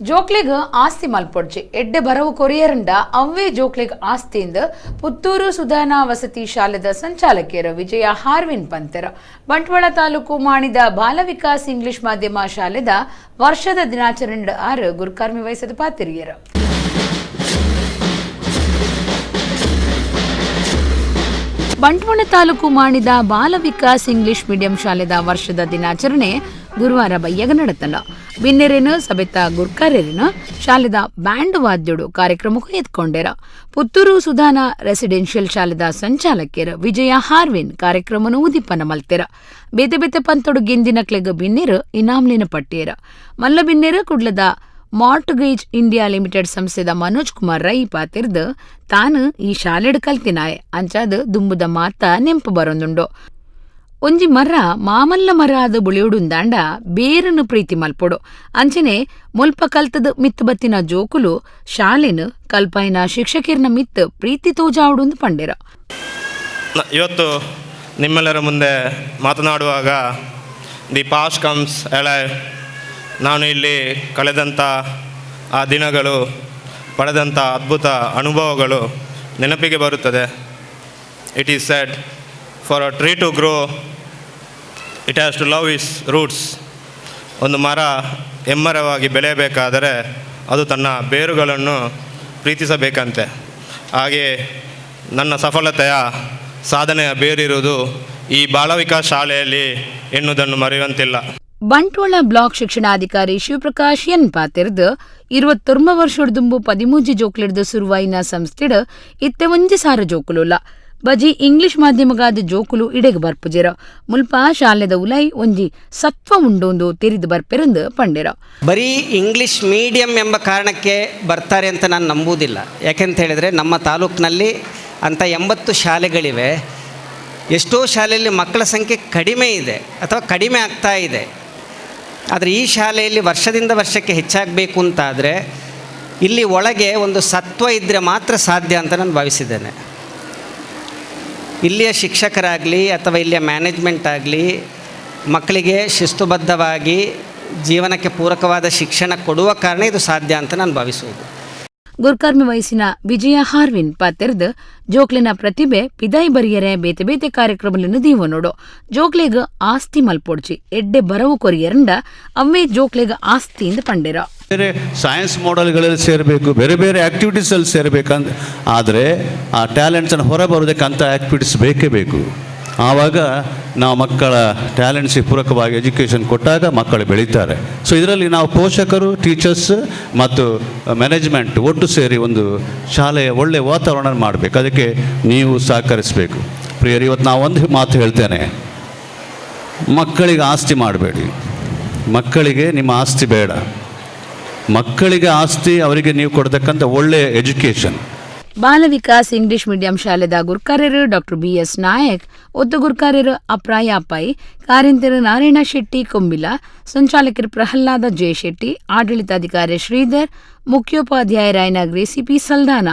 ಜೋಕ್ಲೆಗ್ ಆಸ್ತಿ ಮಲ್ಪೊಡ್ಜಿ ಎಡ್ಡೆ ಬರವು ಕೊರಿಯರಂಡ ಅವ್ವೇ ಜೋಕ್ಲೆಗ್ ಆಸ್ತಿಯಿಂದ ಪುತ್ತೂರು ಸುಧಾನಾ ವಸತಿ ಶಾಲೆದ ಸಂಚಾಲಕಿಯರು ವಿಜಯ ಹಾರ್ವಿನ್ ಪಂತೆರ ಬಂಟ್ವಾಳ ತಾಲೂಕು ಮಾಣಿದ ಬಾಲ ವಿಕಾಸ್ ಇಂಗ್ಲಿಷ್ ಮಾಧ್ಯಮ ಶಾಲೆದ ವರ್ಷದ ದಿನಾಚರಣೆ ಆರು ಗುರುಕಾರ್ಮಿ ವಹಿಸದ ಪಾತಿರಿಯರು ಬಂಟ್ವಾಳ ತಾಲೂಕು ಮಾಣಿದ ಬಾಲ ವಿಕಾಸ್ ಇಂಗ್ಲಿಷ್ ಮೀಡಿಯಂ ಶಾಲೆದ ವರ್ಷದ ದಿನಾಚರಣೆ ಗುರುವಾರ ಬಯ್ಯಗ ನಡೆತಲ್ಲ ಬಿನ್ನೆರೇನು ಸಬೆತ ಗುರ್ಕಾರೇನು ಶಾಲೆದ ಬ್ಯಾಂಡ್ ವಾದ್ಯೋಡು ಕಾರ್ಯಕ್ರಮಕ್ಕೂ ಎತ್ಕೊಂಡೇರ ಪುತ್ತೂರು ಸುಧಾನಾ ರೆಸಿಡೆನ್ಷಿಯಲ್ ಶಾಲೆದ ಸಂಚಾಲಕಿಯರು ವಿಜಯ ಹಾರ್ವಿನ್ ಕಾರ್ಯಕ್ರಮನು ಉದಿಪನ ಮಲ್ತೆರ ಬೇತೆ ಬೇತೆ ಪಂತೊಡು ಗೆಂದಿನಕ್ಲೆಗ್ ಬಿನ್ನೆರು ಇನಾಮ್ಲಿನ ಪಟ್ಟಿಯರ ಮಲ್ಲ ಬಿನ್ನೆರು ಕುಡ್ಲದ ಮಾರ್ಟ್ಗೇಜ್ ಇಂಡಿಯಾ ಲಿಮಿಟೆಡ್ ಸಂಸ್ಥೆದ ಮನೋಜ್ ಕುಮಾರ್ ರೈ ಪಾತಿರ್ದು ತಾನು ಈ ಶಾಲೆಡ್ ಕಲ್ತಿನಾಯ್ ಅಂಚಾದ ದುಂಬುದ ಮಾತ ನೆಂಪು ಬರೊಂದುಂಡು ಒಂಜಿ ಮರ ಮಾಮಲ್ಲ ಮರ ಅದು ಬುಳಿಯುಡುಂದಾಂಡ ಬೇರನ್ನು ಪ್ರೀತಿ ಮಲ್ಪೊಡು ಅಂಚನೆ ಮುಲ್ಪ ಕಲ್ತದ ಮಿತ್ತು ಬತ್ತಿನ ಜೋಕುಲು ಶಾಲೆನು ಕಲ್ಪಾಯಿನ ಶಿಕ್ಷಕಿರ್ನ ಮಿತ್ತು ಪ್ರೀತಿ ತೋಜಾವುಡುಂದು ಪಂಡೆರ. ಇವತ್ತು ನಿಮ್ಮೆಲ್ಲರ ಮುಂದೆ ಮಾತನಾಡುವಾಗ ದಿ ಪಾಸ್ಟ್ ಕಮ್ಸ್ ಎಲೈವ್. ನಾನು ಇಲ್ಲಿ ಕಳೆದಂಥ ಆ ದಿನಗಳು ಪಡೆದಂಥ ಅದ್ಭುತ ಅನುಭವಗಳು ನೆನಪಿಗೆ ಬರುತ್ತದೆ. It is said for a tree to grow it has to love its roots. ಒಂದು ಮರ ಎಮ್ಮರವಾಗಿ ಬೆಳೆಯಬೇಕಾದರೆ ಅದು ತನ್ನ ಬೇರುಗಳನ್ನು ಪ್ರೀತಿಸಬೇಕಂತೆ. ಹಾಗೆ ನನ್ನ ಸಫಲತೆಯ ಸಾಧನೆಯ ಬೇರಿರುವುದು ಈ ಬಾಲ ವಿಕಾಸ್ ಶಾಲೆಯಲ್ಲಿ ಎನ್ನುವುದನ್ನು ಮರೆಯುವಂತಿಲ್ಲ. ಬಂಟ್ವಾಳ ಬ್ಲಾಕ್ ಶಿಕ್ಷಣಾಧಿಕಾರಿ ಶಿವಪ್ರಕಾಶ್ ಎನ್ ಪಾತಿರ್ದು 29 ವರ್ಷದ ದುಂಬು 13 ಜೋಕ್ಲೆಡ್ದು ಸುರುವಾಯಿನ ಸಂಸ್ಥೆಡ್ ಇತ್ತೆ ಒಂಜಿ ಸಾರ ಜೋಕುಲುಲ್ಲ ಬಜಿ ಇಂಗ್ಲಿಷ್ ಮಾಧ್ಯಮಗಾದ ಜೋಕುಲು ಇಡೆಗ್ ಬರ್ಪುಜೆರ ಮುಲ್ಪ ಶಾಲೆದ ಉಲೈ ಒಂಜಿ ಸತ್ವ ಉಂಡೊಂದು ತೆರಿದು ಬರ್ಪೆರಂದು ಪಂಡೆರ. ಬರೀ ಇಂಗ್ಲಿಷ್ ಮೀಡಿಯಂ ಎಂಬ ಕಾರಣಕ್ಕೆ ಬರ್ತಾರೆ ಅಂತ ನಾನು ನಂಬುವುದಿಲ್ಲ. ಯಾಕೆಂತ ಹೇಳಿದರೆ ನಮ್ಮ ತಾಲೂಕಿನಲ್ಲಿ ಅಂಥ 80 ಶಾಲೆಗಳಿವೆ. ಎಷ್ಟೋ ಶಾಲೆಯಲ್ಲಿ ಮಕ್ಕಳ ಸಂಖ್ಯೆ ಕಡಿಮೆ ಇದೆ ಅಥವಾ ಕಡಿಮೆ ಆಗ್ತಾ ಇದೆ. ಆದರೆ ಈ ಶಾಲೆಯಲ್ಲಿ ವರ್ಷದಿಂದ ವರ್ಷಕ್ಕೆ ಹೆಚ್ಚಾಗಬೇಕು ಅಂತಾದರೆ ಇಲ್ಲಿ ಒಳಗೆ ಒಂದು ಸತ್ವ ಇದ್ದರೆ ಮಾತ್ರ ಸಾಧ್ಯ ಅಂತ ನಾನು ಭಾವಿಸಿದ್ದೇನೆ. ಇಲ್ಲಿಯ ಶಿಕ್ಷಕರಾಗಲಿ ಅಥವಾ ಇಲ್ಲಿಯ ಮ್ಯಾನೇಜ್ಮೆಂಟ್ ಆಗಲಿ ಮಕ್ಕಳಿಗೆ ಶಿಸ್ತುಬದ್ಧವಾಗಿ ಜೀವನಕ್ಕೆ ಪೂರಕವಾದ ಶಿಕ್ಷಣ ಕೊಡುವ ಕಾರಣ ಇದು ಸಾಧ್ಯ ಅಂತ ನಾನು ಭಾವಿಸುವುದು. ಗುರ್ಕಾರ್ಮಿ ವಯಸ್ಸಿನ ವಿಜಯ ಹಾರ್ವಿನ್ ಪಾತೆರ್ದು ಜೋಕ್ಲೆನ ಪ್ರತಿಭೆ ಪಿದಾಯಿ ಬರಿಯರೆ ಬೇತೆ ಬೇತೆ ಕಾರ್ಯಕ್ರಮಗಳನ್ನು ದೀವ ನೋಡು ಜೋಕ್ಲೆಗ್ ಆಸ್ತಿ ಮಲ್ಪೊಡ್ಚಿ ಎಡ್ಡೆ ಬರವು ಕೊರಿಯರಂಡ ಅವೇ ಜೋಕ್ಲೆಗ್ ಆಸ್ತಿಯಿಂದ ಪಂಡೆರ. ಬೇರೆ ಸೈನ್ಸ್ ಮಾಡೆಲ್ಗಳಲ್ಲಿ ಸೇರಬೇಕು, ಬೇರೆ ಬೇರೆ ಆ್ಯಕ್ಟಿವಿಟೀಸಲ್ಲಿ ಸೇರಬೇಕಂತ. ಆದರೆ ಆ ಟ್ಯಾಲೆಂಟ್ಸನ್ನು ಹೊರ ಬರೋದಕ್ಕೆ ಅಂಥ ಆ್ಯಕ್ಟಿವಿಟೀಸ್ ಬೇಕೇ ಬೇಕು. ಆವಾಗ ನಾವು ಮಕ್ಕಳ ಟ್ಯಾಲೆಂಟ್ಸಿಗೆ ಪೂರಕವಾಗಿ ಎಜುಕೇಷನ್ ಕೊಟ್ಟಾಗ ಮಕ್ಕಳು ಬೆಳೀತಾರೆ. ಸೊ ಇದರಲ್ಲಿ ನಾವು ಪೋಷಕರು, ಟೀಚರ್ಸ್ ಮತ್ತು ಮ್ಯಾನೇಜ್ಮೆಂಟ್ ಒಟ್ಟು ಸೇರಿ ಒಂದು ಶಾಲೆಯ ಒಳ್ಳೆಯ ವಾತಾವರಣ ಮಾಡಬೇಕು. ಅದಕ್ಕೆ ನೀವು ಸಹಕರಿಸಬೇಕು. ಪ್ರಿಯರು, ಇವತ್ತು ನಾವು ಒಂದು ಮಾತು ಹೇಳ್ತೇನೆ, ಮಕ್ಕಳಿಗೆ ಆಸ್ತಿ ಮಾಡಬೇಡಿ. ಮಕ್ಕಳಿಗೆ ನಿಮ್ಮ ಆಸ್ತಿ ಬೇಡ. ಮಕ್ಕಳಿಗೆ ಆಸ್ತಿ ಅವರಿಗೆ ನೀವು ಕೊಡತಕ್ಕಂಥ ಒಳ್ಳೆಯ ಎಜುಕೇಷನ್. ಬಾಲ ವಿಕಾಸ್ ಇಂಗ್ಲಿಷ್ ಮೀಡಿಯಂ ಶಾಲೆದ ಗುರ್ಕಾರ್ಯರು ಡಾಕ್ಟರ್ BS ನಾಯಕ್, ಒತ್ತು ಗುರ್ಕಾರ್ಯರು ಅಪ್ರಾಯ ಪೈ, ಕಾರ್ಯಂತರ ನಾರಾಯಣ ಶೆಟ್ಟಿ ಕೊಂಬಿಲ, ಸಂಚಾಲಕರು ಪ್ರಹ್ಲಾದ ಜೆ ಶೆಟ್ಟಿ, ಆಡಳಿತಾಧಿಕಾರಿ Sridhar, ಮುಖ್ಯೋಪಾಧ್ಯಾಯರಾಯನ Gracy P ಸಲ್ದಾನ,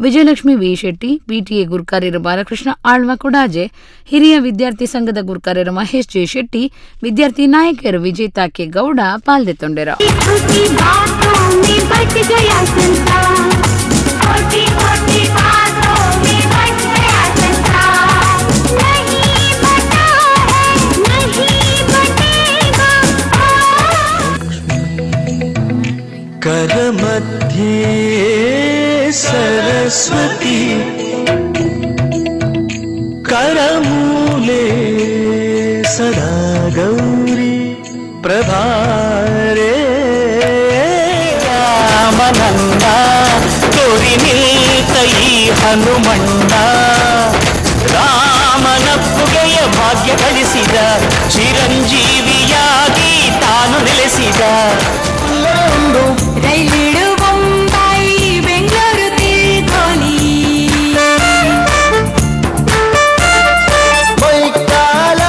Vijayalakshmi V Shetty, PTA ಗುರ್ಕಾರ್ಯರು Balakrishna Alva Kodaje, ಹಿರಿಯ ವಿದ್ಯಾರ್ಥಿ ಸಂಘದ ಗುರ್ಕಾರ್ಯರು ಮಹೇಶ್ ಜೆ ಶೆಟ್ಟಿ, ವಿದ್ಯಾರ್ಥಿ ನಾಯಕರು ವಿಜೇತಾ ಕೆ ಗೌಡ ಪಾಲ್ದೆತ್ತೊಂಡೆರ. करमध्ये सरस्वती करमूले सदा गौरी प्रभारे रामनंद तोरि निल्ತ ಈ ಹನುಮಣ್ಣ ರಾಮನಪ್ಪುಗೆಯ ಭಾಗ್ಯ ಗಳಿಸಿದ ಚಿರಂಜೀವಿಯಾಗಿ ತಾನು ನೆಲೆಸಿದ ರೈಲಿಡು ಬೊಂಬಾಯಿ ಬೆಂಗಳೂರು ತಿಳ್ಕೊನಿ ಬೈಕಾಲ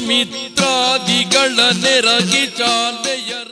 ಮಿತ್ರಾದಿಗಳ ನೆರಗಿ ಚಾಲೆಯರ